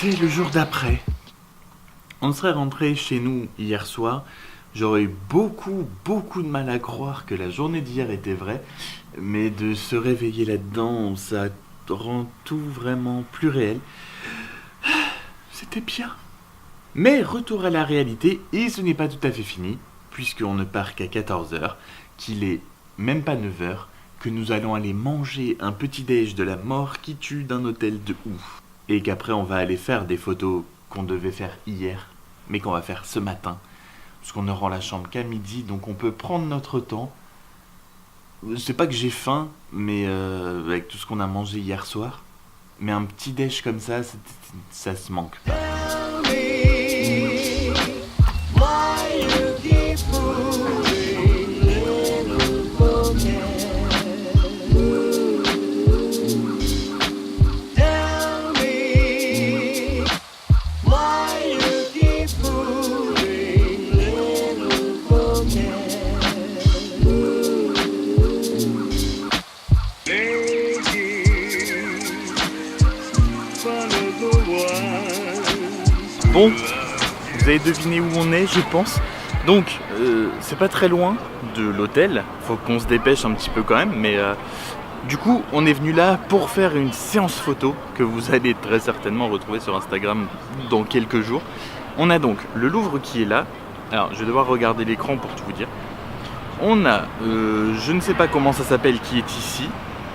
C'est le jour d'après. On serait rentré chez nous hier soir. J'aurais eu beaucoup de mal à croire que la journée d'hier était vraie. Mais de se réveiller là-dedans, ça rend tout vraiment plus réel. C'était bien. Mais retour à la réalité, et ce n'est pas tout à fait fini, puisqu'on ne part qu'à 14h, qu'il est même pas 9h, que nous allons aller manger un petit déj de la mort qui tue d'un hôtel de ouf. Et qu'après on va aller faire des photos qu'on devait faire hier, mais qu'on va faire ce matin. Parce qu'on ne rend la chambre qu'à midi, donc on peut prendre notre temps. C'est pas que j'ai faim, mais avec tout ce qu'on a mangé hier soir. Mais un petit déj comme ça, ça se manque pas. Bon, vous avez deviné où on est, je pense. Donc, c'est pas très loin de l'hôtel. Faut qu'on se dépêche un petit peu quand même. Mais du coup, on est venu là pour faire une séance photo que vous allez très certainement retrouver sur Instagram dans quelques jours. On a donc le Louvre qui est là. Alors, je vais devoir regarder l'écran pour tout vous dire. On a, je ne sais pas comment ça s'appelle, qui est ici.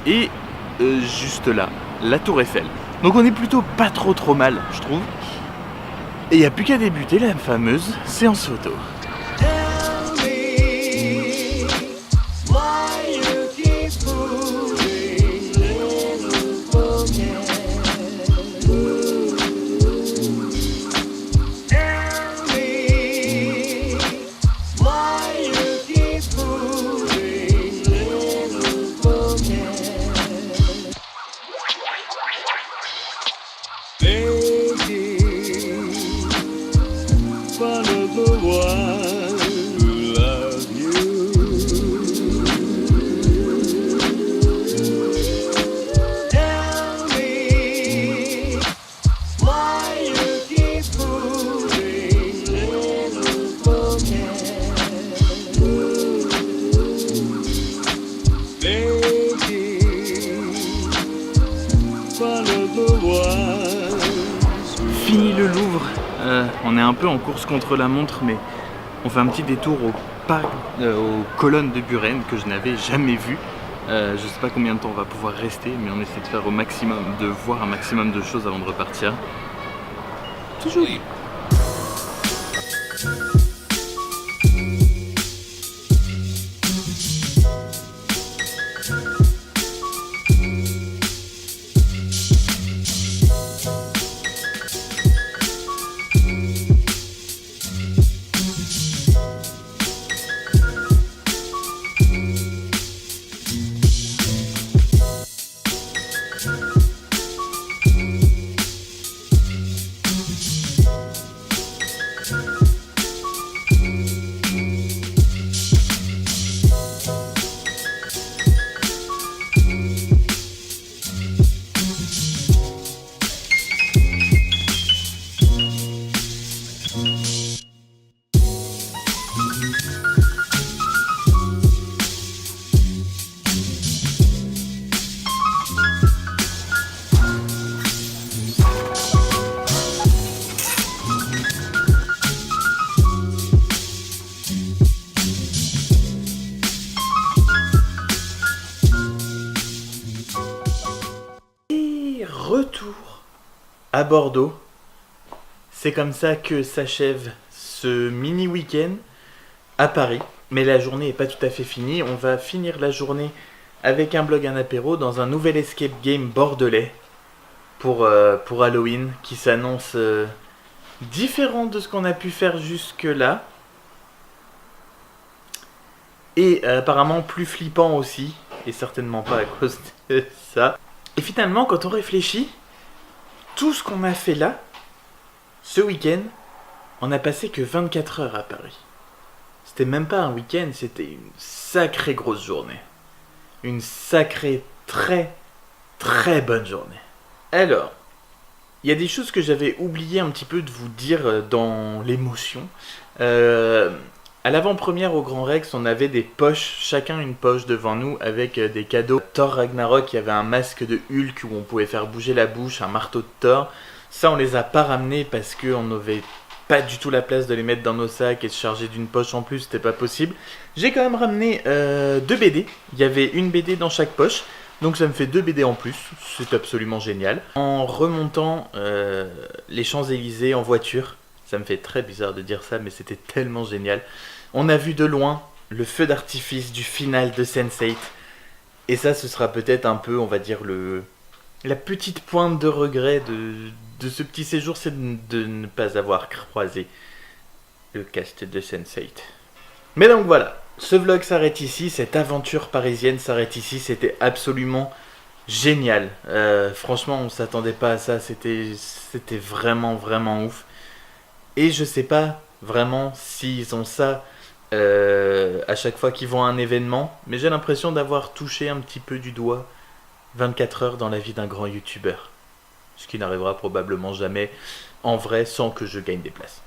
Et juste là, la Tour Eiffel. Donc on est plutôt pas trop mal, je trouve. Et il n'y a plus qu'à débuter la fameuse séance photo. Fini le Louvre, on est un peu en course contre la montre, mais on fait un petit détour aux colonnes de Buren que je n'avais jamais vues. Je sais pas combien de temps on va pouvoir rester, mais on essaie de faire au maximum, de voir un maximum de choses avant de repartir. Toujours. Retour à Bordeaux. C'est comme ça que s'achève ce mini week-end à Paris. Mais la journée n'est pas tout à fait finie. On va finir la journée avec un blog, un apéro dans un nouvel escape game bordelais pour Halloween qui s'annonce différent de ce qu'on a pu faire jusque-là. Et apparemment plus flippant aussi. Et certainement pas à cause de ça. Et finalement, quand on réfléchit, tout ce qu'on a fait là, ce week-end, on n'a passé que 24 heures à Paris. C'était même pas un week-end, c'était une sacrée grosse journée. Une sacrée, très bonne journée. Alors, Il y a des choses que j'avais oublié un petit peu de vous dire dans l'émotion. Euh, à l'avant-première au Grand Rex, on avait des poches, chacun une poche devant nous avec des cadeaux. Thor Ragnarok, il y avait un masque de Hulk où on pouvait faire bouger la bouche, un marteau de Thor. Ça, on les a pas ramenés parce qu'on n'avait pas du tout la place de les mettre dans nos sacs et se charger d'une poche en plus, c'était pas possible. J'ai quand même ramené 2 BD. Il y avait une BD dans chaque poche. Donc ça me fait 2 BD en plus, c'est absolument génial. En remontant les Champs-Élysées en voiture, ça me fait très bizarre de dire ça, mais c'était tellement génial. On a vu de loin le feu d'artifice du final de Sense8. Et ça, ce sera peut-être un peu, on va dire, la petite pointe de regret de ce petit séjour, c'est de ne pas avoir croisé le cast de Sense8. Mais donc voilà, ce vlog s'arrête ici, cette aventure parisienne s'arrête ici, c'était absolument génial. Franchement, on s'attendait pas à ça, c'était vraiment vraiment ouf. Et je sais pas vraiment s'ils ont ça à chaque fois qu'ils vont à un événement, mais j'ai l'impression d'avoir touché un petit peu du doigt 24 heures dans la vie d'un grand youtubeur. Ce qui n'arrivera probablement jamais en vrai sans que je gagne des places.